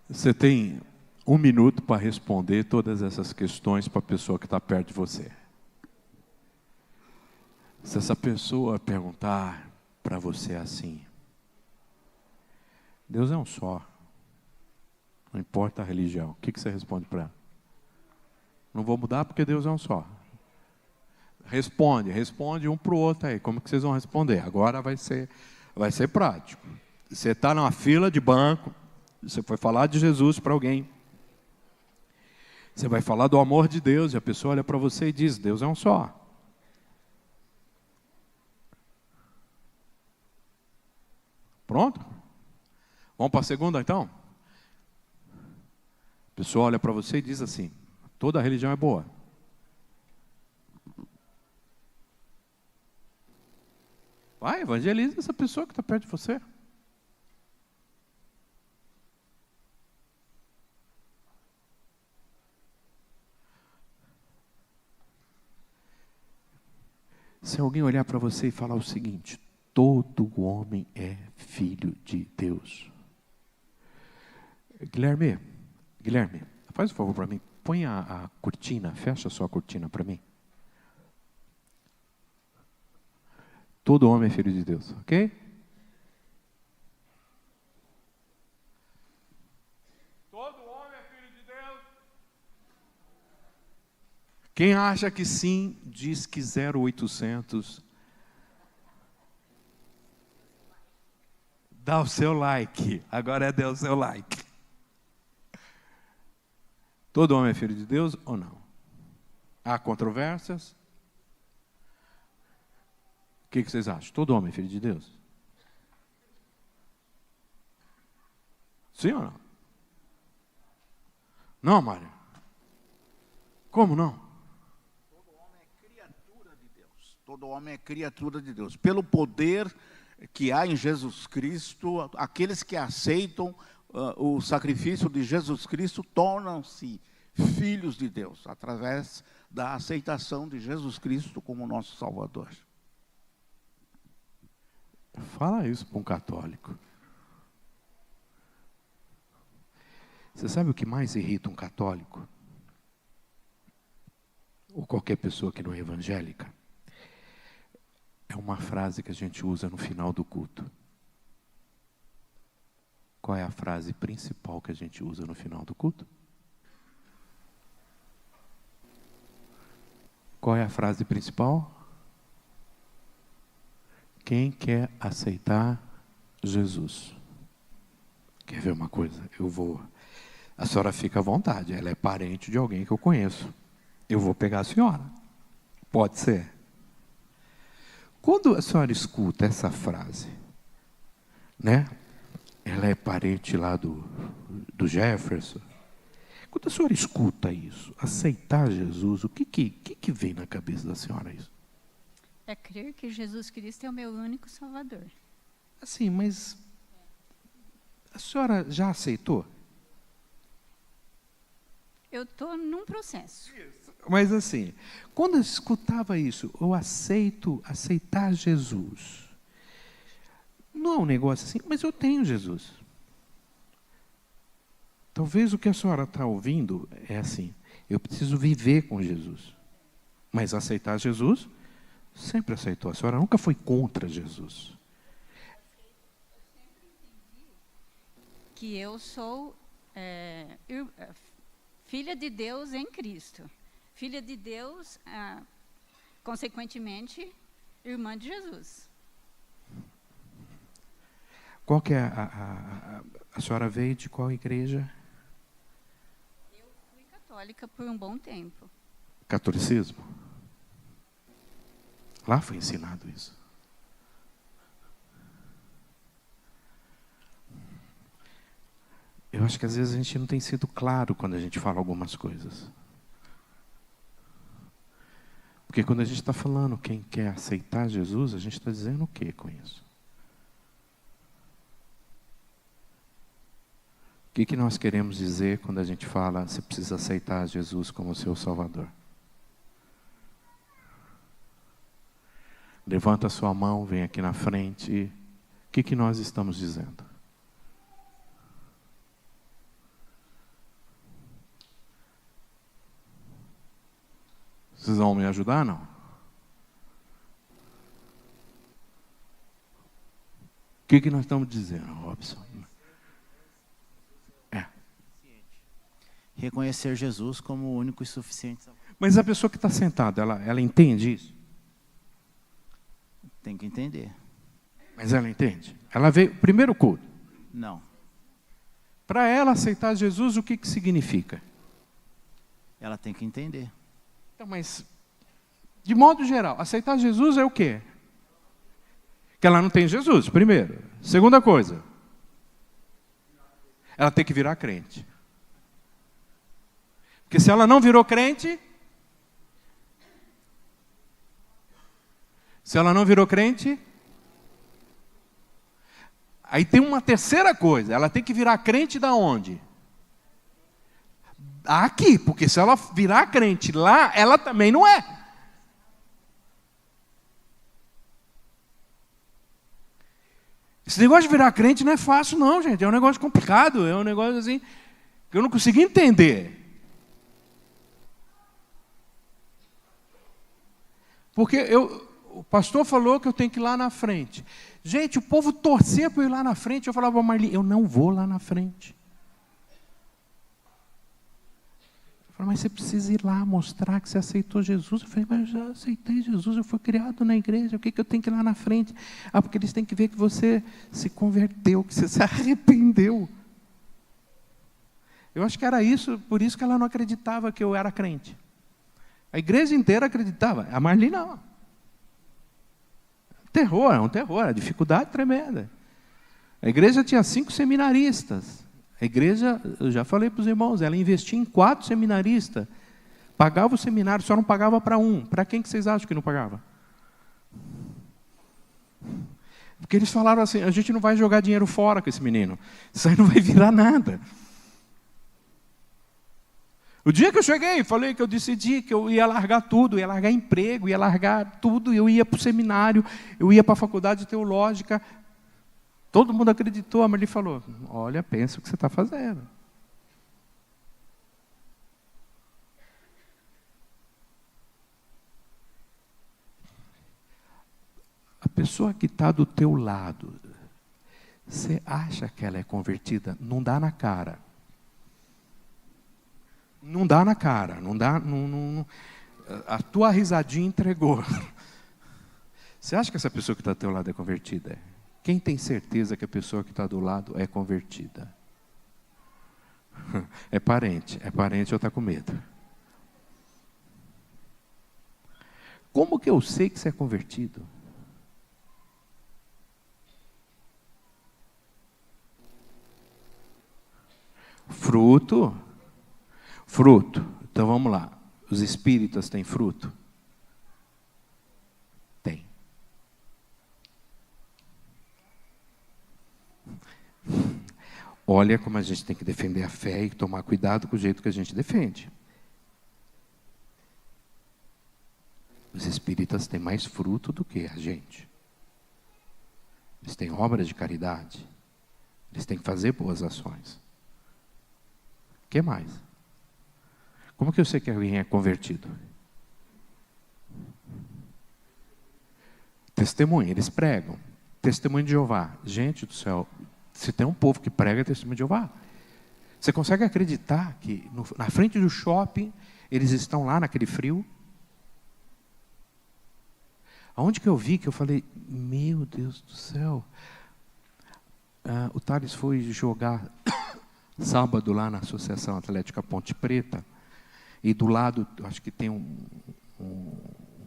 Você tem 1 minuto para responder todas essas questões para a pessoa que está perto de você. Se essa pessoa perguntar para você assim: Deus é um só, não importa a religião, o que você responde para ela? Não vou mudar porque Deus é um só. Responde um para o outro aí. Como que vocês vão responder? Agora vai ser prático. Você está numa fila de banco, você foi falar de Jesus para alguém. Você vai falar do amor de Deus e a pessoa olha para você e diz: Deus é um só. Pronto? Vamos para a segunda então? A pessoa olha para você e diz assim: toda religião é boa. Vai, evangeliza essa pessoa que está perto de você. Se alguém olhar para você e falar o seguinte: todo homem é filho de Deus. Guilherme, faz um favor para mim. Põe a cortina, fecha a sua cortina para mim. Todo homem é filho de Deus, ok? Todo homem é filho de Deus. Quem acha que sim, diz que 0800. Dá o seu like. Agora dê o seu like. Todo homem é filho de Deus ou não? Há controvérsias? O que vocês acham? Todo homem é filho de Deus? Sim ou não? Não, Mário? Como não? Todo homem é criatura de Deus. Todo homem é criatura de Deus. Pelo poder que há em Jesus Cristo, aqueles que aceitam o sacrifício de Jesus Cristo tornam-se filhos de Deus, através da aceitação de Jesus Cristo como nosso Salvador. Fala isso para um católico. Você sabe o que mais irrita um católico? Ou qualquer pessoa que não é evangélica? É uma frase que a gente usa no final do culto. Qual é a frase principal que a gente usa no final do culto? Qual é a frase principal? Quem quer aceitar Jesus? Quer ver uma coisa? A senhora fica à vontade, ela é parente de alguém que eu conheço. Eu vou pegar a senhora. Pode ser? Quando a senhora escuta essa frase, né? Ela é parente lá do Jefferson. Quando a senhora escuta isso, aceitar Jesus, o que vem na cabeça da senhora isso? É crer que Jesus Cristo é o meu único Salvador. Assim, mas a senhora já aceitou? Eu estou num processo. Mas assim, quando eu escutava isso, eu aceitar Jesus. Não é um negócio assim, mas eu tenho Jesus. Talvez o que a senhora está ouvindo é assim: eu preciso viver com Jesus. Mas aceitar Jesus, sempre aceitou. A senhora nunca foi contra Jesus. Que eu sou filha de Deus em Cristo. Filha de Deus, consequentemente, irmã de Jesus. Qual que é a senhora veio de qual igreja? Eu fui católica por um bom tempo. Catolicismo? Lá foi ensinado isso. Eu acho que às vezes a gente não tem sido claro quando a gente fala algumas coisas. Porque quando a gente está falando quem quer aceitar Jesus, a gente está dizendo o que com isso? O que nós queremos dizer quando a gente fala você precisa aceitar Jesus como seu Salvador? Levanta a sua mão, vem aqui na frente. O que nós estamos dizendo? Vocês vão me ajudar, não? O que nós estamos dizendo, Robson? Reconhecer Jesus como o único e suficiente. Mas a pessoa que está sentada, ela entende isso? Tem que entender. Mas ela entende? Ela veio, primeiro culto. Não. Para ela aceitar Jesus, o que significa? Ela tem que entender. Então, mas, de modo geral, aceitar Jesus é o quê? Que ela não tem Jesus, primeiro. Segunda coisa, ela tem que virar crente. Porque se ela não virou crente, aí tem uma terceira coisa, ela tem que virar crente da onde? Aqui, porque se ela virar crente lá, ela também não é. Esse negócio de virar crente não é fácil não, gente, é um negócio complicado, é um negócio assim, que eu não consegui entender. Porque o pastor falou que eu tenho que ir lá na frente. Gente, o povo torcia para eu ir lá na frente. Eu falava, Marli, eu não vou lá na frente. Eu falei, mas você precisa ir lá mostrar que você aceitou Jesus. Eu falei, mas eu já aceitei Jesus, eu fui criado na igreja, o que eu tenho que ir lá na frente? Ah, porque eles têm que ver que você se converteu, que você se arrependeu. Eu acho que era isso, por isso que ela não acreditava que eu era crente. A igreja inteira acreditava, a Marli não. Terror, é um terror, a dificuldade tremenda. A igreja tinha 5 seminaristas. A igreja, eu já falei para os irmãos, ela investia em 4 seminaristas. Pagava o seminário, só não pagava para um. Para quem que vocês acham que não pagava? Porque eles falaram assim, a gente não vai jogar dinheiro fora com esse menino. Isso aí não vai virar nada. O dia que eu cheguei, falei que eu decidi que eu ia largar tudo, ia largar emprego, ia largar tudo, eu ia para o seminário, eu ia para a faculdade teológica. Todo mundo acreditou, mas ele falou, olha, pensa o que você está fazendo. A pessoa que está do teu lado, você acha que ela é convertida? Não dá na cara. Não dá na cara, não dá, não, a tua risadinha entregou. Você acha que essa pessoa que está do teu lado é convertida? Quem tem certeza que a pessoa que está do lado é convertida? É parente ou está com medo? Como que eu sei que você é convertido? Fruto. Então vamos lá. Os espíritas têm fruto? Tem. Olha como a gente tem que defender a fé e tomar cuidado com o jeito que a gente defende. Os espíritas têm mais fruto do que a gente. Eles têm obras de caridade. Eles têm que fazer boas ações. O que mais? Como que eu sei que alguém é convertido? Testemunho, eles pregam. Testemunho de Jeová. Gente do céu, se tem um povo que prega testemunho de Jeová, você consegue acreditar que na frente do shopping, eles estão lá naquele frio? Aonde que eu vi que eu falei, meu Deus do céu, o Thales foi jogar sábado lá na Associação Atlética Ponte Preta, e do lado, acho que tem um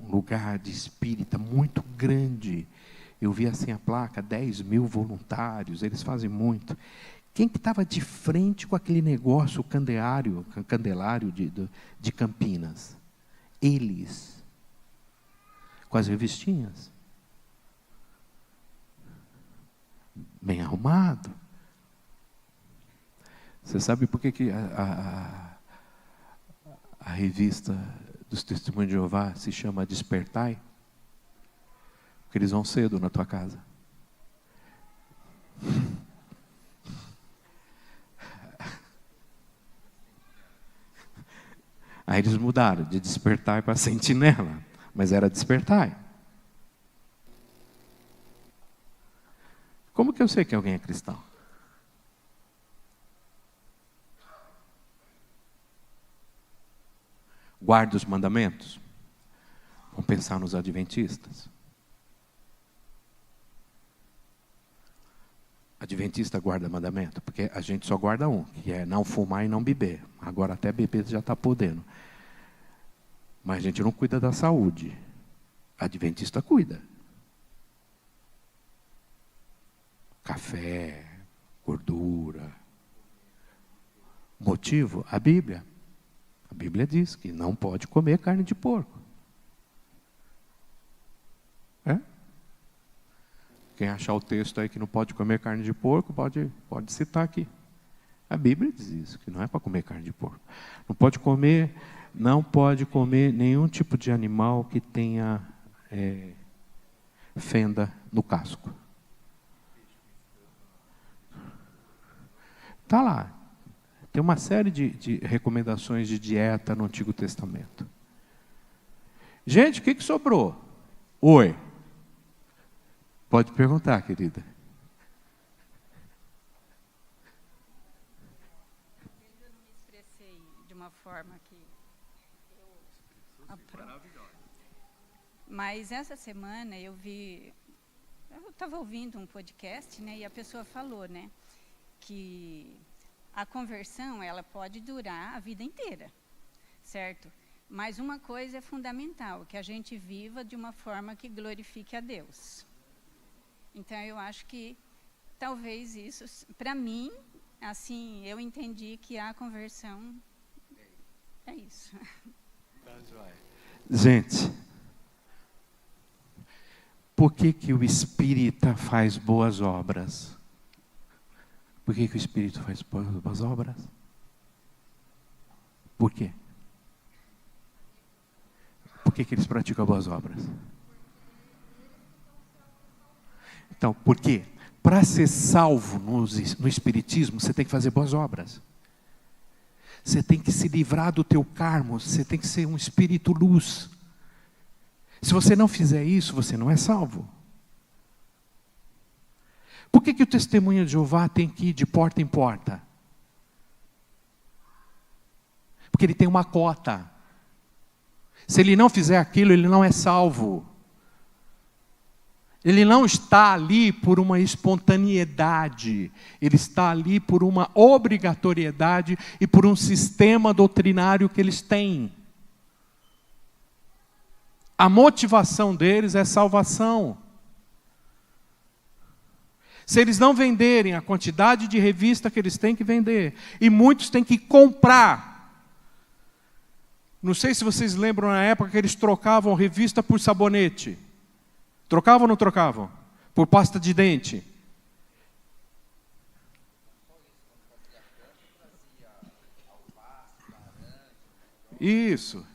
lugar de espírita muito grande. Eu vi assim a placa, 10.000 voluntários, eles fazem muito. Quem que estava de frente com aquele negócio, o candelário de Campinas? Eles. Com as revistinhas. Bem arrumado. Você sabe por que a revista dos Testemunhos de Jeová se chama Despertai? Porque eles vão cedo na tua casa. Aí eles mudaram de despertai para sentinela, mas era despertai. Como que eu sei que alguém é cristão? Guarda os mandamentos? Vamos pensar nos adventistas. Adventista guarda mandamento, porque a gente só guarda um, que é não fumar e não beber. Agora até beber já está podendo. Mas a gente não cuida da saúde. Adventista cuida. Café, gordura. Motivo? A Bíblia. A Bíblia diz que não pode comer carne de porco. É? Quem achar o texto aí que não pode comer carne de porco, pode citar aqui. A Bíblia diz isso, que não é para comer carne de porco. Não pode comer nenhum tipo de animal que tenha fenda no casco. Está lá. Tem uma série de recomendações de dieta no Antigo Testamento. Gente, o que sobrou? Oi. Pode perguntar, querida. Eu não me expressei de uma forma que mas essa semana eu estava ouvindo um podcast, né, e a pessoa falou, né, que a conversão ela pode durar a vida inteira, certo? Mas uma coisa é fundamental, que a gente viva de uma forma que glorifique a Deus. Então eu acho que talvez isso, para mim, assim, eu entendi que a conversão é isso. Gente, por que o espírita faz boas obras? Por que o espírito faz boas obras? Por quê? Por que eles praticam boas obras? Então, por quê? Para ser salvo no Espiritismo, você tem que fazer boas obras. Você tem que se livrar do teu karma, você tem que ser um espírito luz. Se você não fizer isso, você não é salvo. Por que o testemunho de Jeová tem que ir de porta em porta? Porque ele tem uma cota. Se ele não fizer aquilo, ele não é salvo. Ele não está ali por uma espontaneidade, ele está ali por uma obrigatoriedade e por um sistema doutrinário que eles têm. A motivação deles é salvação. Se eles não venderem a quantidade de revista que eles têm que vender, e muitos têm que comprar. Não sei se vocês lembram na época que eles trocavam revista por sabonete. Trocavam ou não trocavam? Por pasta de dente. Isso.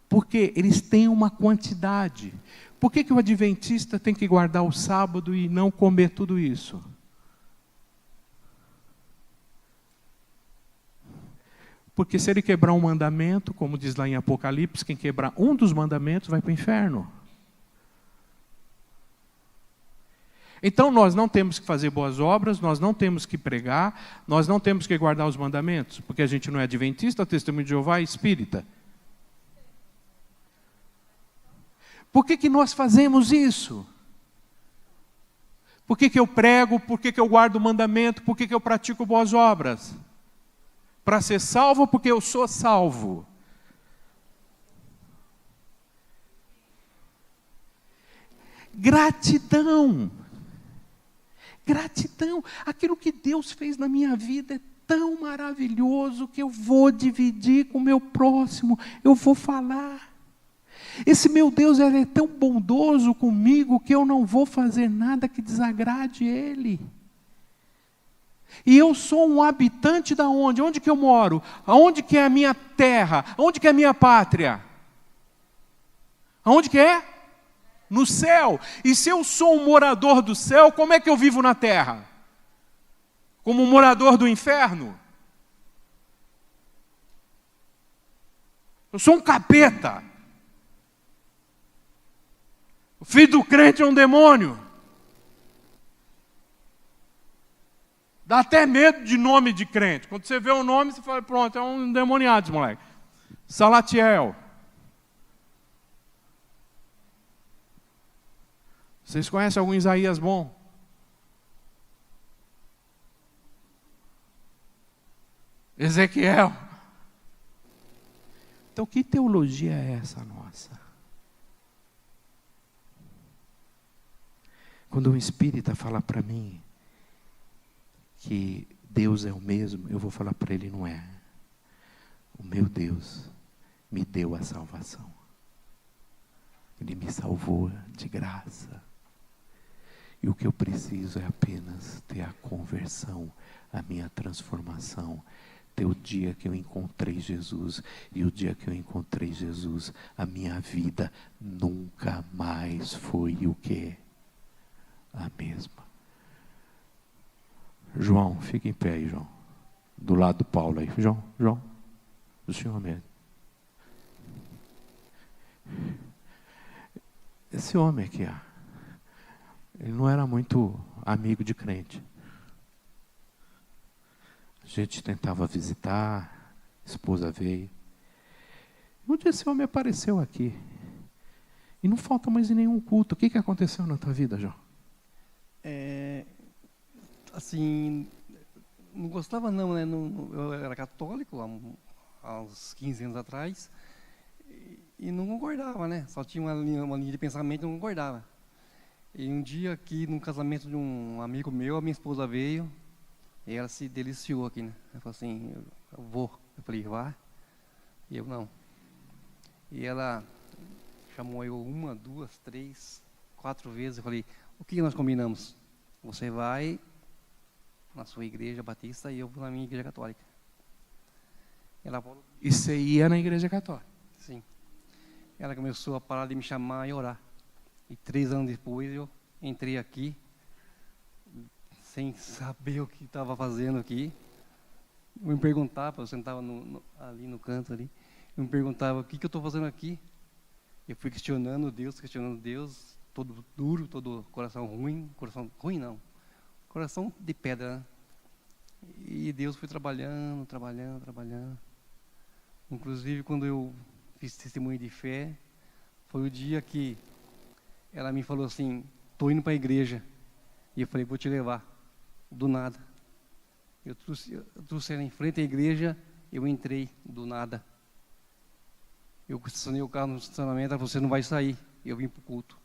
Porque eles têm uma quantidade. Por que o adventista tem que guardar o sábado e não comer tudo isso? Porque se ele quebrar um mandamento, como diz lá em Apocalipse, quem quebrar um dos mandamentos vai para o inferno. Então nós não temos que fazer boas obras, nós não temos que pregar, nós não temos que guardar os mandamentos, porque a gente não é adventista, testemunho de Jeová é espírita. Por que nós fazemos isso? Por que eu prego, por que eu guardo o mandamento, por que eu pratico boas obras? Para ser salvo, porque eu sou salvo. Gratidão. Gratidão. Aquilo que Deus fez na minha vida é tão maravilhoso que eu vou dividir com o meu próximo, eu vou falar. Esse meu Deus ele é tão bondoso comigo que eu não vou fazer nada que desagrade Ele. E eu sou um habitante da onde? Onde que eu moro? Aonde que é a minha terra? Aonde que é a minha pátria? Aonde que é? No céu. E se eu sou um morador do céu, como é que eu vivo na terra? Como um morador do inferno? Eu sou um capeta. O filho do crente é um demônio. Dá até medo de nome de crente. Quando você vê o nome, você fala, pronto, é um endemoniado esse moleque. Salatiel. Vocês conhecem algum Isaías bom? Ezequiel. Então, que teologia é essa nossa? Quando um espírita fala para mim que Deus é o mesmo, eu vou falar para ele, não é. O meu Deus me deu a salvação. Ele me salvou de graça. E o que eu preciso é apenas ter a conversão, a minha transformação. Ter o dia que eu encontrei Jesus. E o dia que eu encontrei Jesus, a minha vida nunca mais foi o quê? A mesma. João, fica em pé aí, João. Do lado do Paulo aí. João, do Senhor mesmo. Esse homem aqui, ele não era muito amigo de crente. A gente tentava visitar, a esposa veio. Um dia esse homem apareceu aqui. E não falta mais em nenhum culto. O que aconteceu na tua vida, João? Assim, não gostava não, né? Eu era católico há uns 15 anos atrás e não concordava, né? Só tinha uma linha de pensamento e não concordava. E um dia aqui, no casamento de um amigo meu, a minha esposa veio e ela se deliciou aqui, né? Ela falou assim, eu vou. Eu falei, vá. E eu não. E ela chamou eu 1, 2, 3, 4 vezes. Eu falei, o que nós combinamos? Você vai na sua igreja batista e eu vou na minha igreja católica. Ela falou, e você ia na igreja católica? Sim. Ela começou a parar de me chamar e orar. E 3 anos depois eu entrei aqui, sem saber o que estava fazendo aqui. Eu me perguntava, eu sentava ali no canto ali, eu me perguntava, o que eu estou fazendo aqui? Eu fui questionando Deus, todo duro, todo coração ruim não, coração de pedra, né? E Deus foi trabalhando. Inclusive, quando eu fiz testemunho de fé, foi o dia que ela me falou assim, estou indo para a igreja. E eu falei, vou te levar. Do nada. Eu trouxe ela em frente à igreja, eu entrei do nada. Eu estacionei o carro no estacionamento, ela falou, você não vai sair. Eu vim para o culto.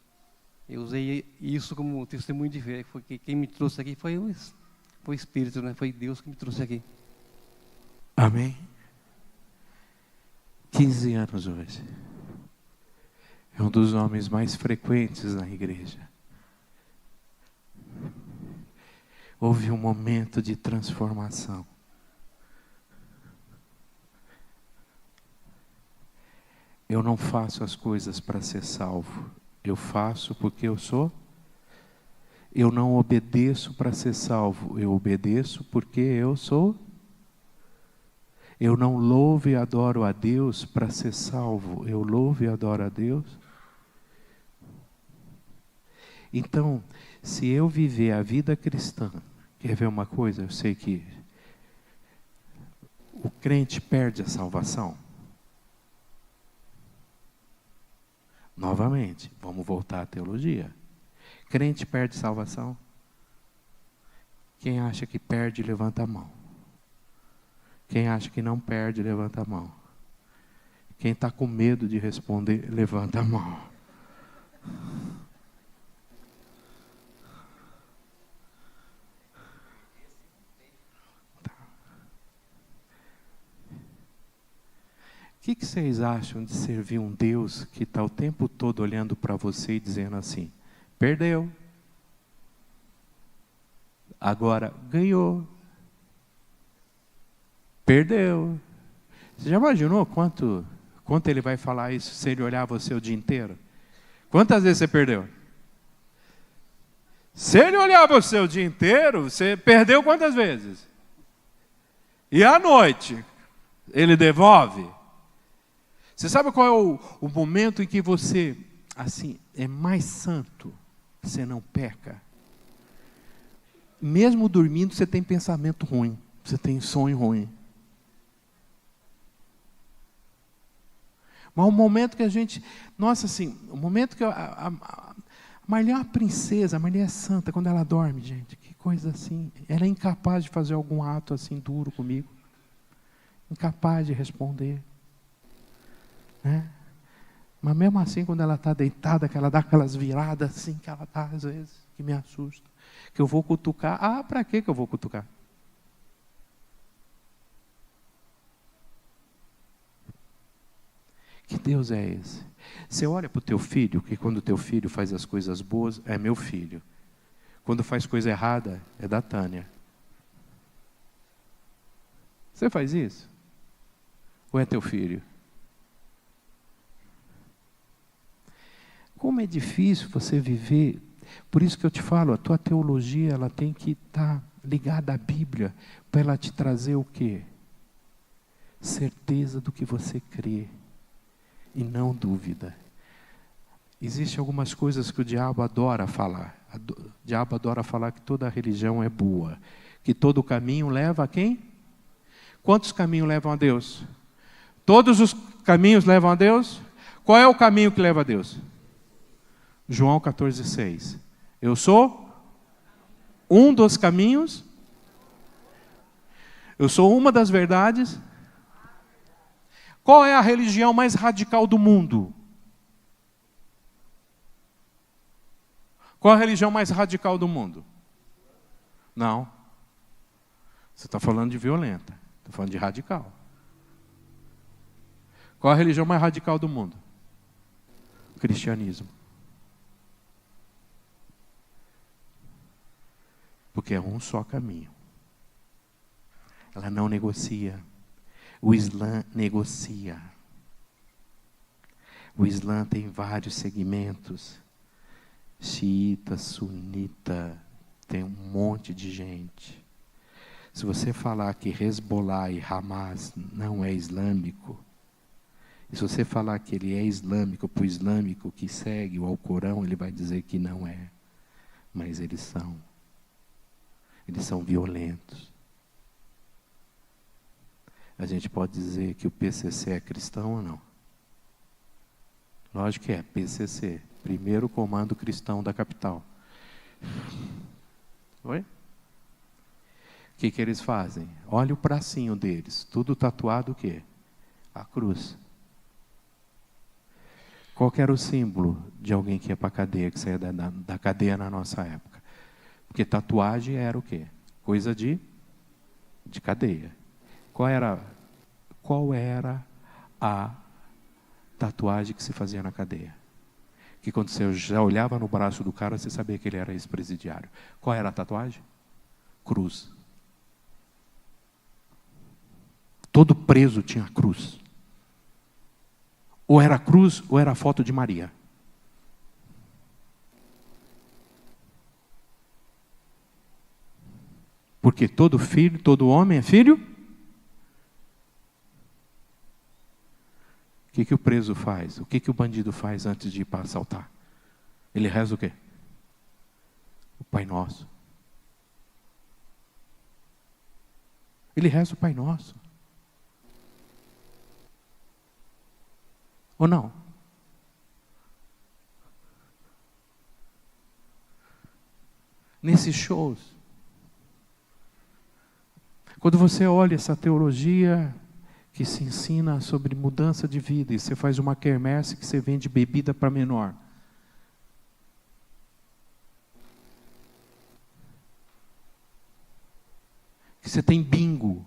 Eu usei isso como testemunho de fé. Foi quem me trouxe aqui foi o Espírito, né? Foi Deus que me trouxe aqui. Amém? 15 anos hoje. É um dos homens mais frequentes na igreja. Houve um momento de transformação. Eu não faço as coisas para ser salvo. Eu faço porque eu sou. Eu não obedeço para ser salvo. Eu obedeço porque eu sou. Eu não louvo e adoro a Deus para ser salvo. Eu louvo e adoro a Deus. Então, se eu viver a vida cristã, quer ver uma coisa? Eu sei que o crente perde a salvação. Novamente, vamos voltar à teologia. Crente perde salvação? Quem acha que perde, levanta a mão. Quem acha que não perde, levanta a mão. Quem está com medo de responder, levanta a mão. O que vocês acham de servir um Deus que está o tempo todo olhando para você e dizendo assim, perdeu, agora ganhou, perdeu. Você já imaginou quanto ele vai falar isso se ele olhar você o dia inteiro? Quantas vezes você perdeu? Se ele olhar você o dia inteiro, você perdeu quantas vezes? E à noite, ele devolve? Você sabe qual é o momento em que você, assim, é mais santo? Você não peca. Mesmo dormindo, você tem pensamento ruim. Você tem sonho ruim. Mas o momento que a gente... Nossa, assim, o momento que... A Marli é uma princesa, a Marli é santa quando ela dorme, gente. Que coisa assim. Ela é incapaz de fazer algum ato assim duro comigo. Incapaz de responder. Né? Mas mesmo assim, quando ela está deitada, que ela dá aquelas viradas assim, que ela dá às vezes, que me assusta. Que eu vou cutucar. Ah, para que eu vou cutucar? Que Deus é esse? Você olha para o teu filho, que quando o teu filho faz as coisas boas, é meu filho. Quando faz coisa errada, é da Tânia. Você faz isso? Ou é teu filho? Como é difícil você viver. Por isso que eu te falo, a tua teologia ela tem que estar ligada à Bíblia, para ela te trazer o quê? Certeza do que você crê, e não dúvida. Existem algumas coisas que o diabo adora falar. O diabo adora falar que toda religião é boa, que todo caminho leva a quem? Quantos caminhos levam a Deus? Todos os caminhos levam a Deus? Qual é o caminho que leva a Deus? João 14,6. Eu sou um dos caminhos. Eu sou uma das verdades. Qual é a religião mais radical do mundo? Qual é a religião mais radical do mundo? Não. Você está falando de violenta. Estou falando de radical. Qual é a religião mais radical do mundo? O cristianismo. Porque é um só caminho. Ela não negocia. O Islã negocia. O Islã tem vários segmentos. Xiita, sunita, tem um monte de gente. Se você falar que Hezbollah e Hamas não é islâmico, e se você falar que ele é islâmico para o islâmico que segue o Alcorão, ele vai dizer que não é. Mas eles são. Eles são violentos. A gente pode dizer que o PCC é cristão ou não? Lógico que é, PCC. Primeiro comando cristão da capital. Oi? O que eles fazem? Olha o bracinho deles. Tudo tatuado o quê? A cruz. Qual que era o símbolo de alguém que ia para a cadeia, que saía da cadeia na nossa época? Porque tatuagem era o quê? Coisa de cadeia. Qual era a tatuagem que se fazia na cadeia? Que quando você já olhava no braço do cara, você sabia que ele era ex-presidiário. Qual era a tatuagem? Cruz. Todo preso tinha cruz. Ou era cruz, ou era a foto de Maria. Porque todo filho, todo homem é filho. O que o preso faz? O que o bandido faz antes de ir para assaltar? Ele reza o quê? O Pai Nosso. Ele reza o Pai Nosso. Ou não? Nesses shows, quando você olha essa teologia que se ensina sobre mudança de vida, e você faz uma quermesse que você vende bebida para menor. Que você tem bingo.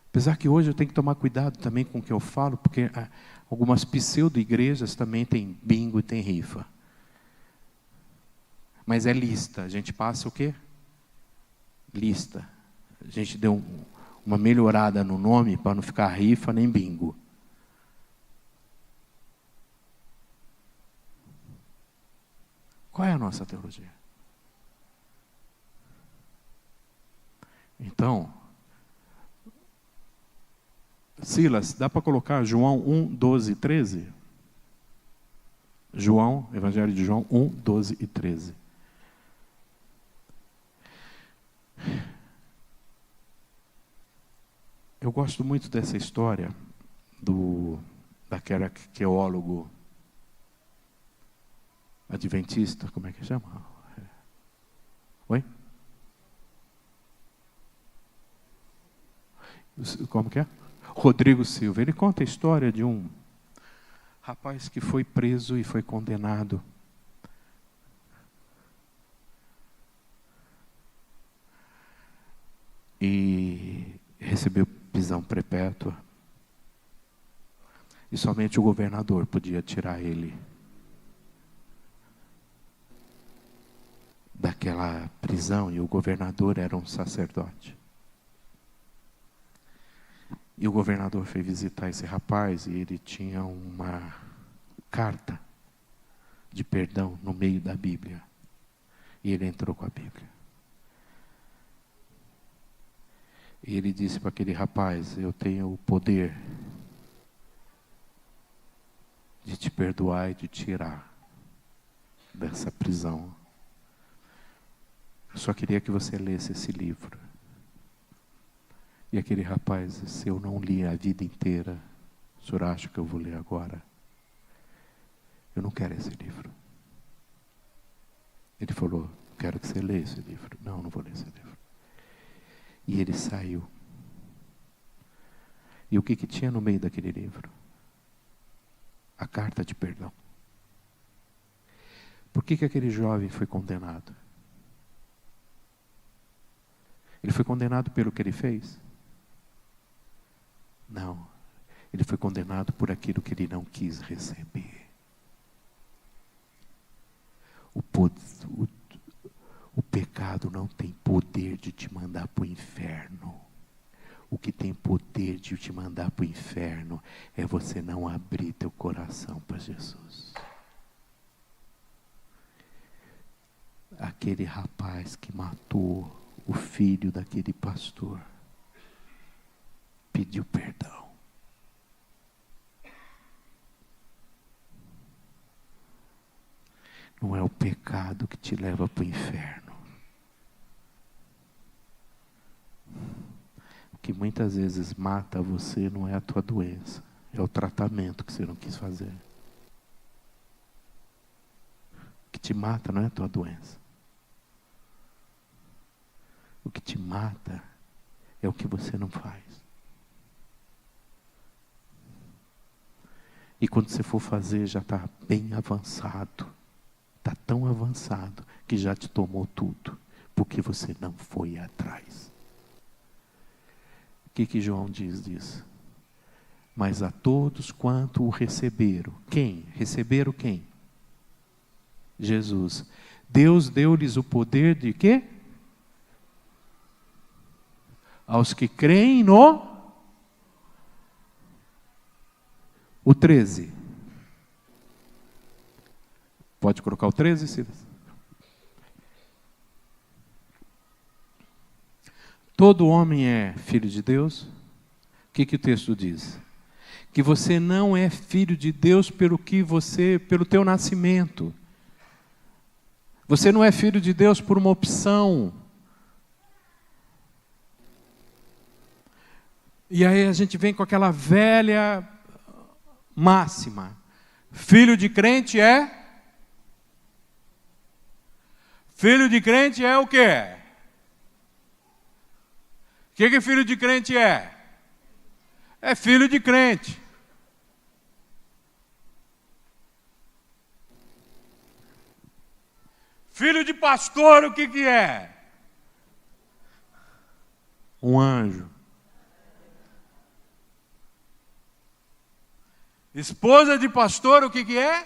Apesar que hoje eu tenho que tomar cuidado também com o que eu falo, porque algumas pseudo-igrejas também têm bingo e tem rifa. Mas é lista. A gente passa o quê? Lista. A gente deu uma melhorada no nome para não ficar rifa nem bingo. Qual é a nossa teologia? Então, Silas, dá para colocar João 1, 12 e 13? João, Evangelho de João 1, 12 e 13. Eu gosto muito dessa história daquele arqueólogo adventista, como é que chama? Oi? Como que é? Rodrigo Silva. Ele conta a história de um rapaz que foi preso e foi condenado. E recebeu prisão perpétua. E somente o governador podia tirar ele daquela prisão, e o governador era um sacerdote. E o governador foi visitar esse rapaz e ele tinha uma carta de perdão no meio da Bíblia. E ele entrou com a Bíblia. E ele disse para aquele rapaz: eu tenho o poder de te perdoar e de tirar dessa prisão. Eu só queria que você lesse esse livro. E aquele rapaz, se eu não li a vida inteira, o senhor acha que eu vou ler agora? Eu não quero esse livro. Ele falou: quero que você leia esse livro. Não, não vou ler esse livro. E ele saiu. E o que tinha no meio daquele livro? A carta de perdão. Por que aquele jovem foi condenado? Ele foi condenado pelo que ele fez? Não. Ele foi condenado por aquilo que ele não quis receber. O pecado não tem poder de te mandar para o inferno. O que tem poder de te mandar para o inferno é você não abrir teu coração para Jesus. Aquele rapaz que matou o filho daquele pastor pediu perdão. Não é o pecado que te leva para o inferno. O que muitas vezes mata você não é a tua doença, é o tratamento que você não quis fazer. O que te mata não é a tua doença. O que te mata é o que você não faz. E quando você for fazer, já está bem avançado. Está tão avançado que já te tomou tudo, porque você não foi atrás. O que João diz disso? Mas a todos quanto o receberam. Quem? Receberam quem? Jesus. Deus deu-lhes o poder de quê? Aos que creem no... O 13. Pode colocar o 13, Silas? Todo homem é filho de Deus. O que o texto diz? Que você não é filho de Deus pelo teu nascimento. Você não é filho de Deus por uma opção. E aí a gente vem com aquela velha máxima. Filho de crente é... Filho de crente é o quê? O que filho de crente é? É filho de crente. Filho de pastor, o que é? Um anjo. Esposa de pastor, o que é?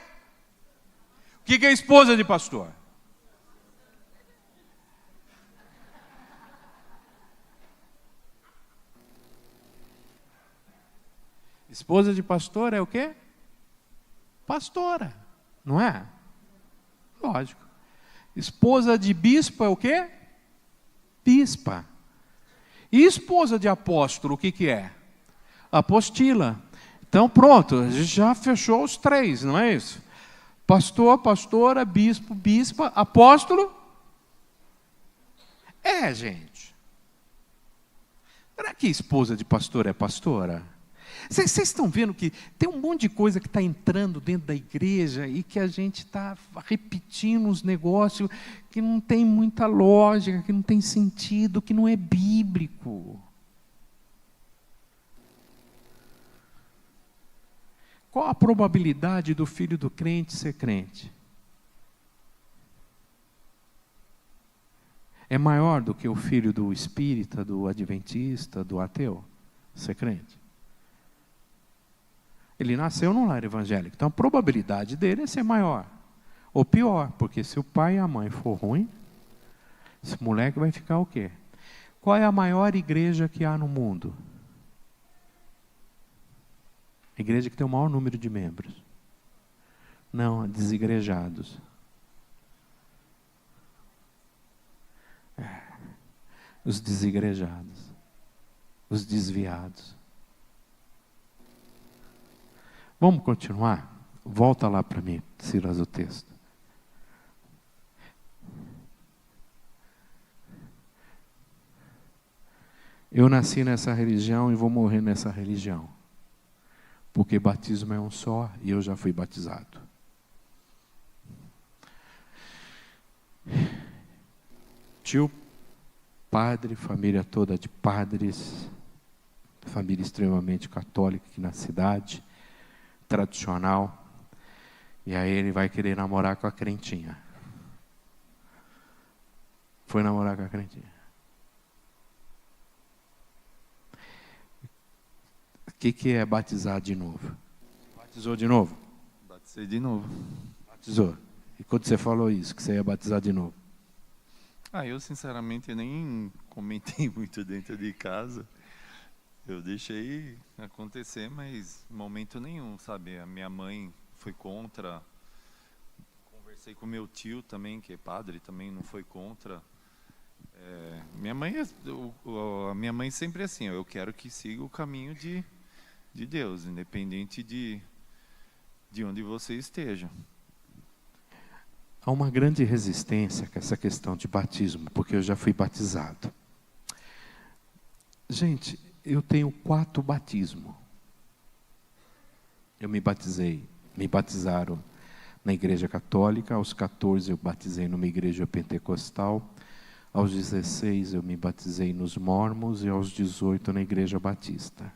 O que é esposa de pastor? Esposa de pastor é o quê? Pastora, não é? Lógico. Esposa de bispo é o quê? Bispa. E esposa de apóstolo, o que é? apostila. Então pronto, a gente já fechou os 3, não é isso? Pastor, pastora, bispo, bispa, apóstolo. Gente. Será que a esposa de pastor é pastora? Vocês estão vendo que tem um monte de coisa que está entrando dentro da igreja e que a gente está repetindo os negócios que não tem muita lógica, que não tem sentido, que não é bíblico. Qual a probabilidade do filho do crente ser crente? É maior do que o filho do espírita, do adventista, do ateu ser crente? Ele nasceu num lar evangélico, então a probabilidade dele é ser maior. Ou pior, porque se o pai e a mãe for ruim, esse moleque vai ficar o quê? Qual é a maior igreja que há no mundo? A igreja que tem o maior número de membros. Não, desigrejados. Os desigrejados. Os desviados. Vamos continuar? Volta lá para mim, Silas, o texto. Eu nasci nessa religião e vou morrer nessa religião. Porque batismo é um só e eu já fui batizado. Tio, padre, família toda de padres, família extremamente católica aqui na cidade, tradicional, e aí ele vai querer namorar com a crentinha. Foi namorar com a crentinha. O que é batizar de novo? Batizou de novo? Batizei de novo. Batizou. E quando você falou isso, que você ia batizar de novo? Eu sinceramente nem comentei muito dentro de casa. Eu deixei acontecer, mas em momento nenhum, sabe? A minha mãe foi contra. Conversei com meu tio também, que é padre, também não foi contra. A minha mãe sempre é assim, eu quero que siga o caminho de Deus, independente de onde você esteja. Há uma grande resistência com essa questão de batismo, porque eu já fui batizado. Gente, eu tenho 4 batismos. Eu me batizaram na igreja católica, aos 14 eu batizei numa igreja pentecostal, aos 16 eu me batizei nos mórmons e aos 18 na igreja batista.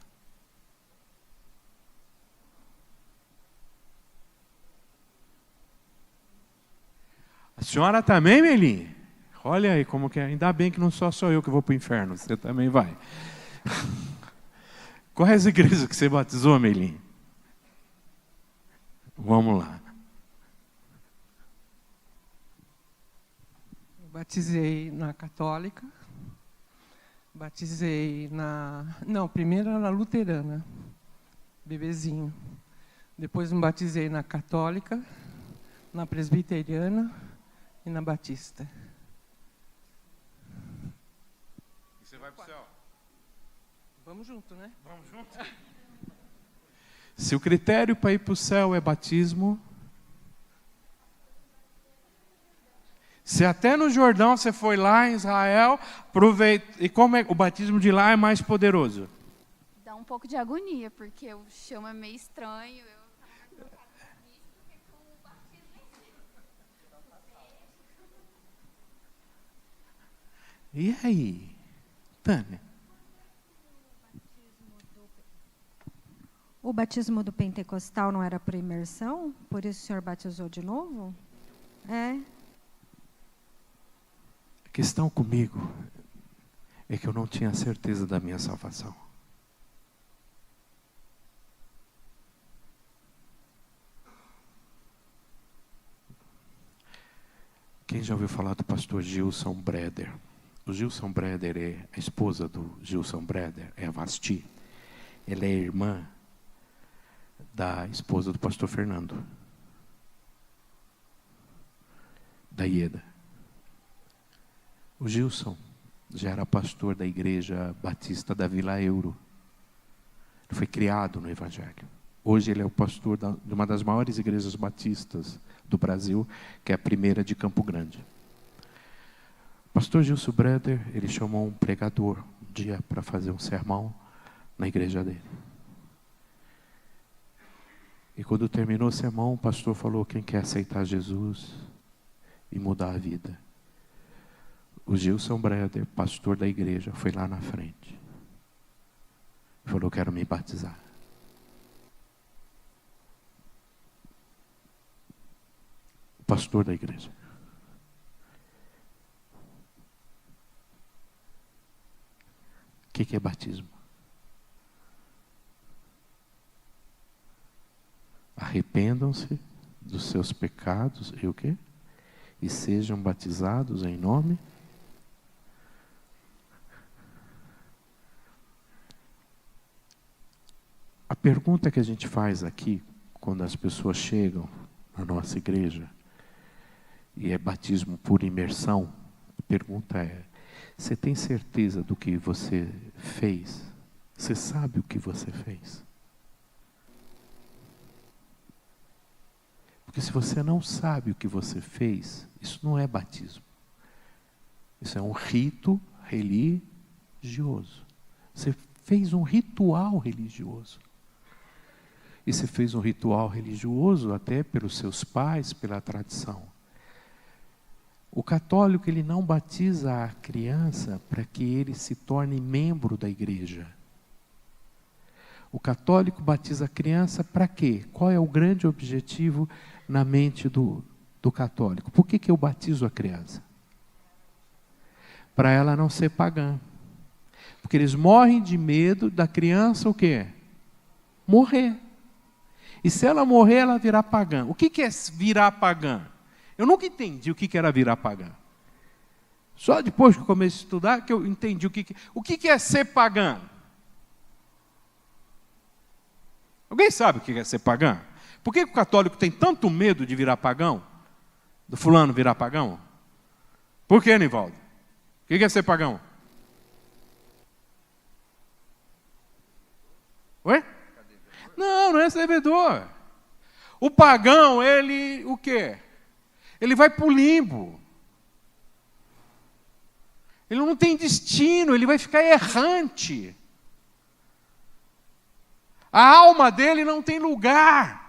A senhora também, Melim? Olha aí como que é. Ainda bem que não sou eu que vou para o inferno, você também vai. Qual é as igrejas que você batizou, Melim? Vamos lá. Batizei na católica, batizei primeiro na luterana, bebezinho. Depois me batizei na católica, na presbiteriana e na batista. E você vai para o céu? Vamos junto, né? Vamos junto. Se o critério para ir para o céu é batismo, se até no Jordão você foi lá em Israel, aproveita. E como é o batismo de lá é mais poderoso? Dá um pouco de agonia, porque o chão é meio estranho. E aí, Tânia? O batismo do pentecostal não era por imersão? Por isso o senhor batizou de novo? É. A questão comigo é que eu não tinha certeza da minha salvação. Quem já ouviu falar do pastor Gilson Breder? O Gilson Breder é a esposa do Gilson Breder, é a Vasti. Ela é irmã da esposa do pastor Fernando, da Ieda. O Gilson já era pastor da igreja batista da Vila Euro. Ele foi criado no Evangelho. Hoje ele é o pastor de uma das maiores igrejas batistas do Brasil, que é a primeira de Campo Grande. O pastor Gilson Breder, ele chamou um pregador um dia para fazer um sermão na igreja dele. E quando terminou o sermão, o pastor falou: quem quer aceitar Jesus e mudar a vida? O Gilson Breder, pastor da igreja, foi lá na frente. Falou: quero me batizar. O pastor da igreja. O que é batismo? Arrependam-se dos seus pecados e o quê? E sejam batizados em nome. A pergunta que a gente faz aqui, quando as pessoas chegam na nossa igreja, e é batismo por imersão, a pergunta é: você tem certeza do que você fez? Você sabe o que você fez? Porque se você não sabe o que você fez, isso não é batismo. Isso é um rito religioso. Você fez um ritual religioso. E você fez um ritual religioso até pelos seus pais, pela tradição. O católico, ele não batiza a criança para que ele se torne membro da igreja. O católico batiza a criança para quê? Qual é o grande objetivo na mente do católico? Por que eu batizo a criança? Para ela não ser pagã. Porque eles morrem de medo da criança o quê? Morrer. E se ela morrer, ela virá pagã. O que é virar pagã? Eu nunca entendi o que era virar pagã. Só depois que eu comecei a estudar que eu entendi o que é ser pagã. Alguém sabe o que é ser pagã? Por que o católico tem tanto medo de virar pagão? Do fulano virar pagão? Por que, Nivaldo? O que é ser pagão? Oi? Não é servidor. O pagão, ele, o quê? Ele vai para o limbo. Ele não tem destino, ele vai ficar errante. A alma dele não tem lugar.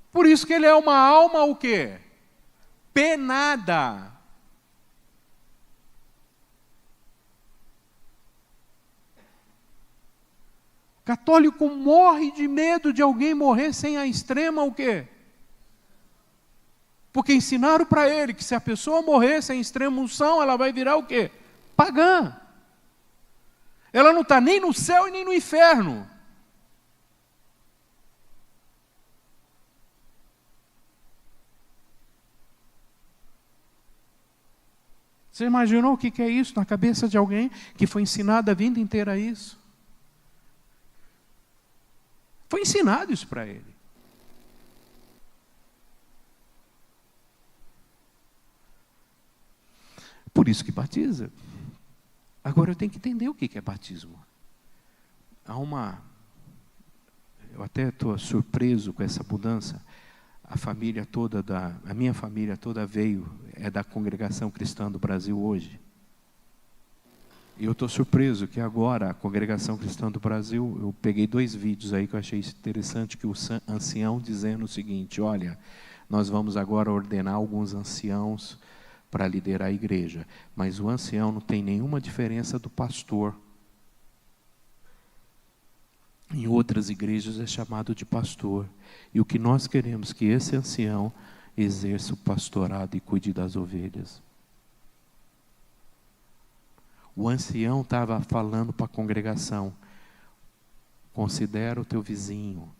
Por isso que ele é uma alma o quê? Penada. O católico morre de medo de alguém morrer sem a extrema o quê? Porque ensinaram para ele que se a pessoa morrer sem extrema unção, ela vai virar o quê? Pagã. Ela não está nem no céu e nem no inferno. Você imaginou o que é isso na cabeça de alguém que foi ensinado a vida inteira a isso? Foi ensinado isso para ele. Por isso que batiza. Agora eu tenho que entender o que é batismo. Eu até estou surpreso com essa mudança. A minha família toda é da Congregação Cristã do Brasil hoje. E eu estou surpreso que agora a Congregação Cristã do Brasil, eu peguei 2 vídeos aí que eu achei interessante, que o ancião dizendo o seguinte: olha, nós vamos agora ordenar alguns anciãos para liderar a igreja, mas o ancião não tem nenhuma diferença do pastor. Em outras igrejas é chamado de pastor. E o que nós queremos é que esse ancião exerça o pastorado e cuide das ovelhas. O ancião estava falando para a congregação: considera o teu vizinho,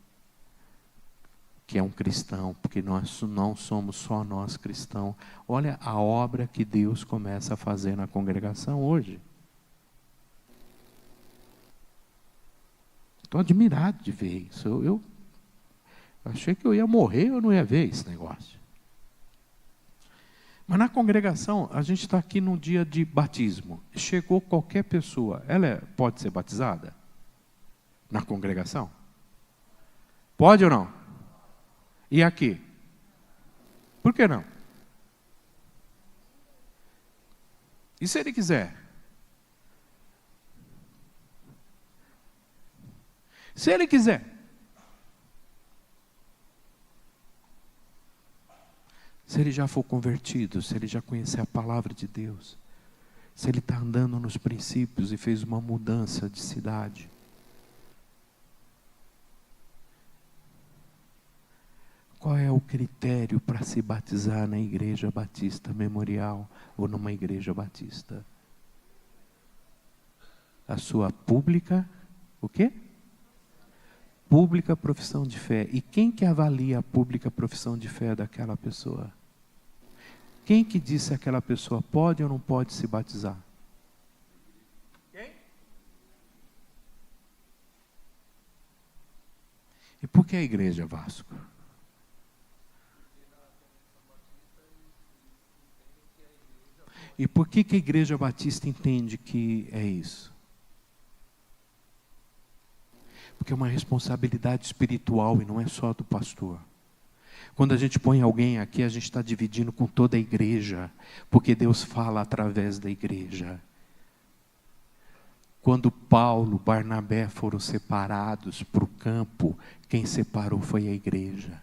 que é um cristão, porque nós não somos só nós cristãos. Olha a obra que Deus começa a fazer na congregação hoje. Estou admirado de ver isso. Eu achei que eu ia morrer, eu não ia ver esse negócio. Mas na congregação, a gente está aqui no dia de batismo. Chegou qualquer pessoa, ela pode ser batizada? Na congregação? Pode ou não? E aqui? Por que não? E se ele quiser? Se ele quiser. Se ele já for convertido, se ele já conhecer a palavra de Deus, se ele está andando nos princípios e fez uma mudança de cidade. Qual é o critério para se batizar na igreja batista memorial ou numa igreja batista? A sua pública, o quê? Pública profissão de fé. E quem que avalia a pública profissão de fé daquela pessoa? Quem que disse se aquela pessoa pode ou não pode se batizar? Quem? E por que a igreja Vasco? E por que a igreja batista entende que é isso? Porque é uma responsabilidade espiritual e não é só do pastor. Quando a gente põe alguém aqui, a gente está dividindo com toda a igreja, porque Deus fala através da igreja. Quando Paulo, Barnabé foram separados para o campo, quem separou foi a igreja.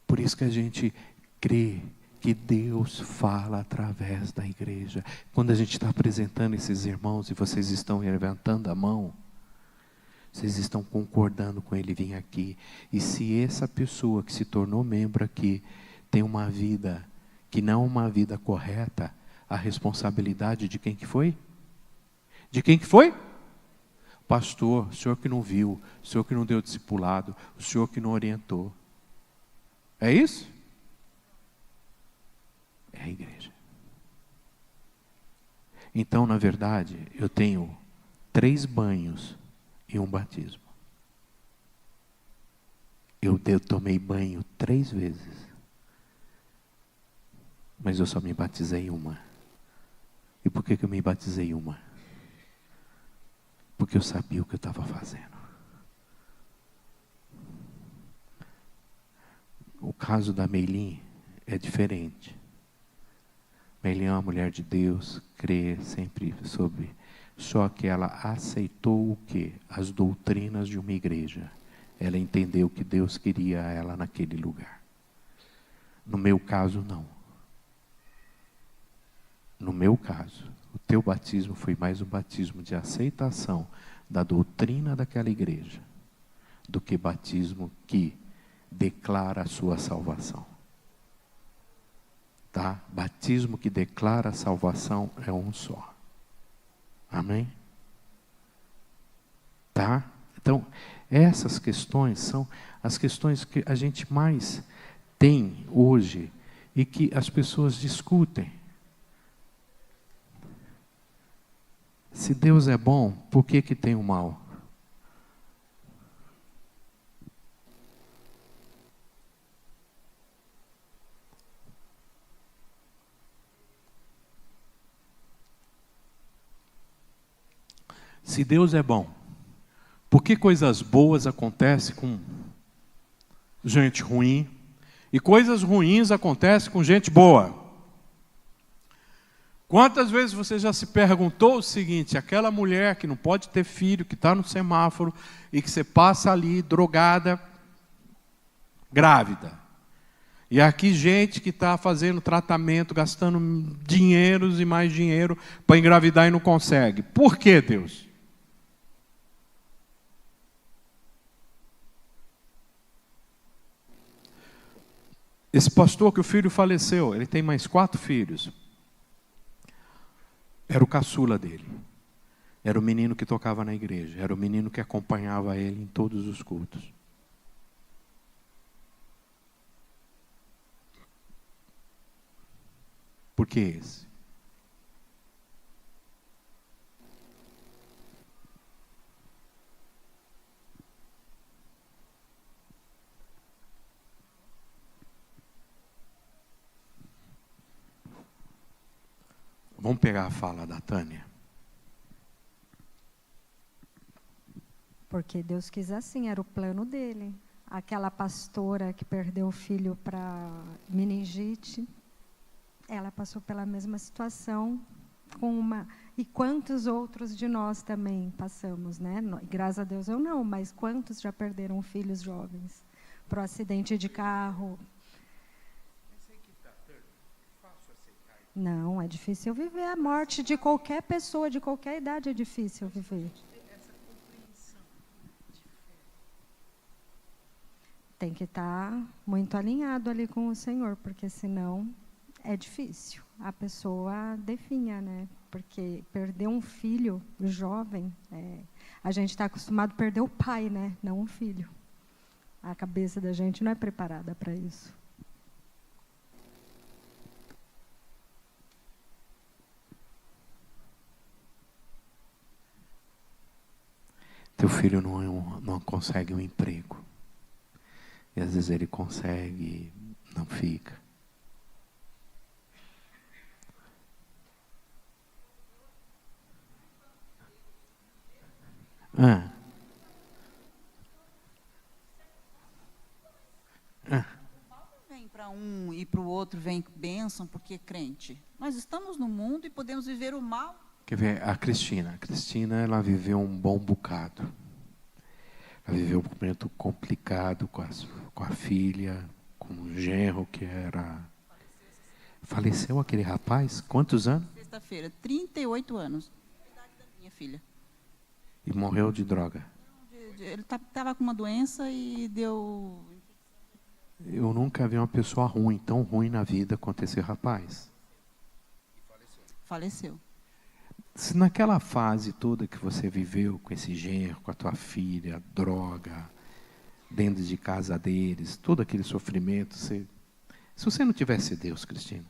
Por isso que a gente crê que Deus fala através da igreja. Quando a gente está apresentando esses irmãos e vocês estão levantando a mão, vocês estão concordando com ele vir aqui. E se essa pessoa que se tornou membro aqui tem uma vida que não é uma vida correta, a responsabilidade de quem que foi? De quem que foi? Pastor, o senhor que não viu, o senhor que não deu discipulado, o senhor que não orientou. É isso? É a igreja. Então, na verdade, eu tenho 3 banhos e um batismo. Eu tomei banho 3 vezes. Mas eu só me batizei uma. E por que eu me batizei uma? Porque eu sabia o que eu estava fazendo. O caso da Meilin é diferente. Meilin é uma mulher de Deus, crê sempre sobre. Só que ela aceitou o quê? As doutrinas de uma igreja. Ela entendeu que Deus queria ela naquele lugar. No meu caso, não. No meu caso, o teu batismo foi mais um batismo de aceitação da doutrina daquela igreja, do que batismo que declara a sua salvação. Tá? Batismo que declara a salvação é um só. Amém? Tá? Então, essas questões são as questões que a gente mais tem hoje e que as pessoas discutem. Se Deus é bom, por que tem o mal? Se Deus é bom, por que coisas boas acontecem com gente ruim e coisas ruins acontecem com gente boa? Quantas vezes você já se perguntou o seguinte: aquela mulher que não pode ter filho, que está no semáforo e que você passa ali drogada, grávida. E aqui gente que está fazendo tratamento, gastando dinheiros e mais dinheiro para engravidar e não consegue. Por que, Deus? Esse pastor que o filho faleceu, ele tem mais 4 filhos. Era o caçula dele. Era o menino que tocava na igreja. Era o menino que acompanhava ele em todos os cultos. Por que esse? Vamos pegar a fala da Tânia. Porque Deus quis assim, era o plano dele. Aquela pastora que perdeu o filho para meningite, ela passou pela mesma situação e quantos outros de nós também passamos, né? Graças a Deus eu não, mas quantos já perderam filhos jovens para o acidente de carro? Não, é difícil viver. A morte de qualquer pessoa, de qualquer idade, é difícil viver. Tem que estar muito alinhado ali com o Senhor, porque senão é difícil. A pessoa definha, né? Porque perder um filho jovem, a gente está acostumado a perder o pai, né? Não um filho. A cabeça da gente não é preparada para isso. Teu filho não consegue um emprego. E às vezes ele consegue, não fica. Vem para um e para o outro vem bênção porque é crente. Nós estamos no mundo e podemos viver o mal. Quer ver, a Cristina, ela viveu um bom bocado. Ela viveu um momento complicado com a filha, com o genro que era... Faleceu aquele rapaz? Quantos anos? Sexta-feira, 38 anos. A idade da minha filha. E morreu de droga. Ele estava com uma doença e deu... Eu nunca vi uma pessoa ruim, tão ruim na vida quanto esse rapaz. Faleceu. Se naquela fase toda que você viveu com esse genro, com a tua filha, droga, dentro de casa deles, todo aquele sofrimento, se você não tivesse Deus, Cristina?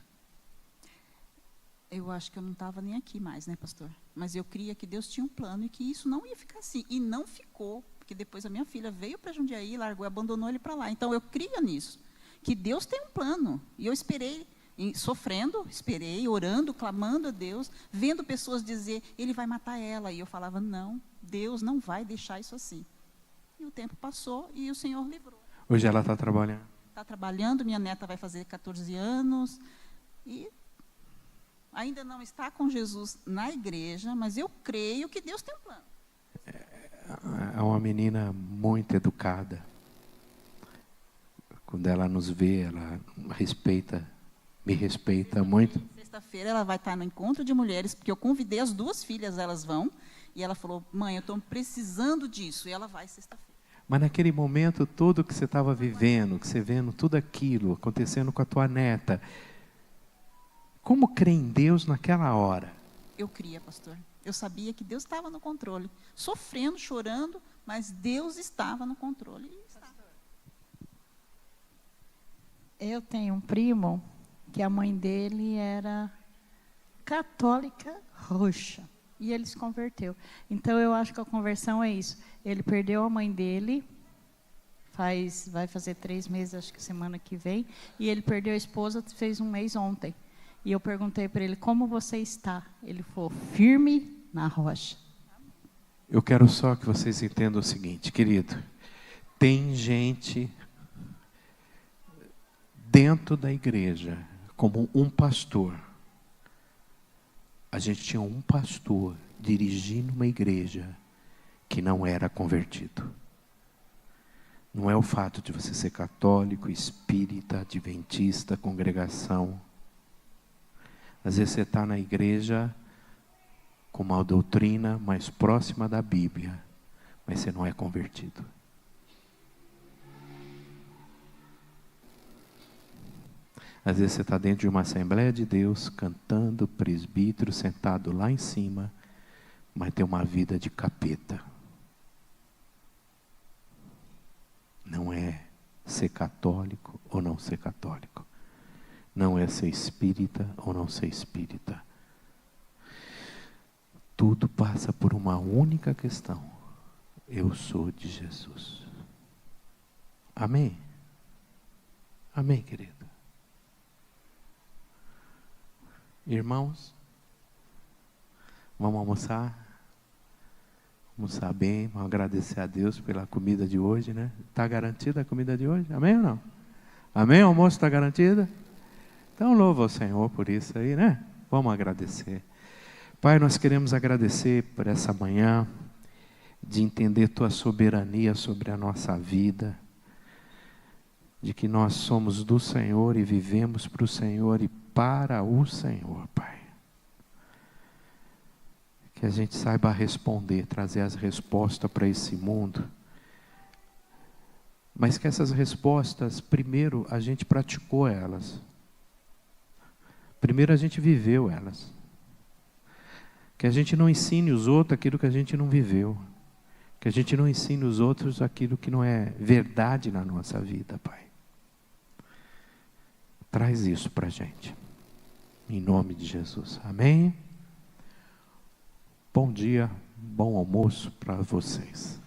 Eu acho que eu não estava nem aqui mais, né, pastor? Mas eu cria que Deus tinha um plano e que isso não ia ficar assim. E não ficou, porque depois a minha filha veio para Jundiaí, largou e abandonou ele para lá. Então eu cria nisso, que Deus tem um plano. E eu esperei, sofrendo, esperei, orando, clamando a Deus, vendo pessoas dizer, ele vai matar ela. E eu falava, não, Deus não vai deixar isso assim. E o tempo passou e o Senhor livrou. Hoje ela está trabalhando? Está trabalhando, minha neta vai fazer 14 anos. E ainda não está com Jesus na igreja, mas eu creio que Deus tem um plano. É uma menina muito educada. Quando ela nos vê, ela me respeita muito. Sexta-feira ela vai estar no encontro de mulheres, porque eu convidei as duas filhas, elas vão, e ela falou, mãe, eu estou precisando disso, e ela vai sexta-feira. Mas naquele momento todo que você estava vivendo, que você vendo tudo aquilo acontecendo com a tua neta, como crê em Deus naquela hora? Eu cria, pastor. Eu sabia que Deus estava no controle. Sofrendo, chorando, mas Deus estava no controle. Eu tenho um primo que a mãe dele era católica roxa. E ele se converteu. Então, eu acho que a conversão é isso. Ele perdeu a mãe dele, vai fazer 3 meses, acho que semana que vem, e ele perdeu a esposa, fez 1 mês ontem. E eu perguntei para ele, como você está? Ele falou, firme na rocha. Eu quero só que vocês entendam o seguinte, querido. Tem gente dentro da igreja, como um pastor. A gente tinha um pastor dirigindo uma igreja que não era convertido. Não é o fato de você ser católico, espírita, adventista, congregação. Às vezes você está na igreja com uma doutrina mais próxima da Bíblia, mas você não é convertido. Às vezes você está dentro de uma Assembleia de Deus, cantando, presbítero, sentado lá em cima, mas tem uma vida de capeta. Não é ser católico ou não ser católico. Não é ser espírita ou não ser espírita. Tudo passa por uma única questão. Eu sou de Jesus. Amém? Amém, querido? Irmãos, Vamos almoçar? Almoçar bem, vamos agradecer a Deus pela comida de hoje, né? Está garantida a comida de hoje? Amém ou não? Amém? O almoço está garantido? Então louva ao Senhor por isso aí, né? Vamos agradecer. Pai, nós queremos agradecer por essa manhã, de entender Tua soberania sobre a nossa vida, de que nós somos do Senhor e vivemos para o Senhor e para o Senhor, Pai. Que a gente saiba responder, trazer as respostas para esse mundo, mas que essas respostas, primeiro a gente praticou elas, primeiro a gente viveu elas, que a gente não ensine os outros aquilo que a gente não viveu, que a gente não ensine os outros aquilo que não é verdade na nossa vida, Pai. Traz isso para a gente, em nome de Jesus, amém? Bom dia, bom almoço para vocês.